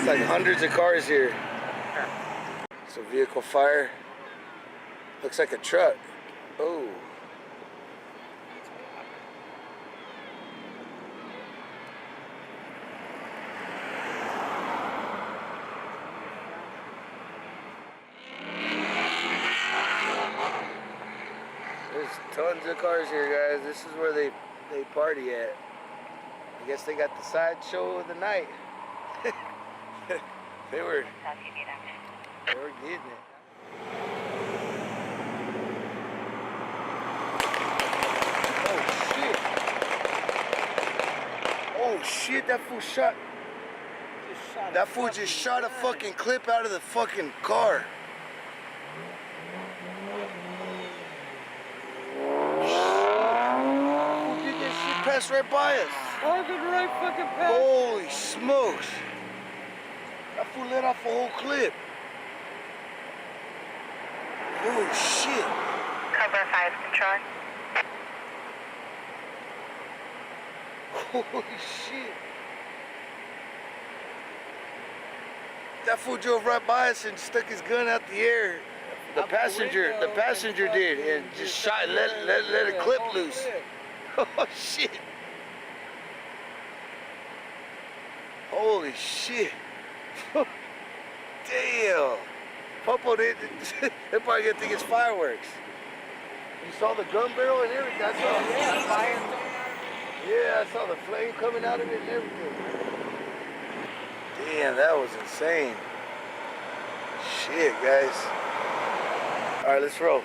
It's like hundreds of cars here. It's a vehicle fire. Looks like a truck. Oh. There's tons of cars here, guys. This is where they party at. I guess they got the sideshow of the night. They were getting it. Oh shit, that fool shot. That fool just shot a fucking clip out of the fucking car. Who did that shit pass right by us? Fucking right fucking past. Holy smokes. That fool let off a whole clip. Oh shit. Cover 5 control. Holy shit. That fool drove right by us and stuck his gun out the air. The passenger did, and just shot, let a clip loose. Oh shit. Holy shit. Damn. Popo, they probably gonna think it's fireworks. You saw the gun barrel and everything. I saw, yeah, I saw the flame coming out of it and everything. Damn, that was insane. Shit, guys. All right, let's roll.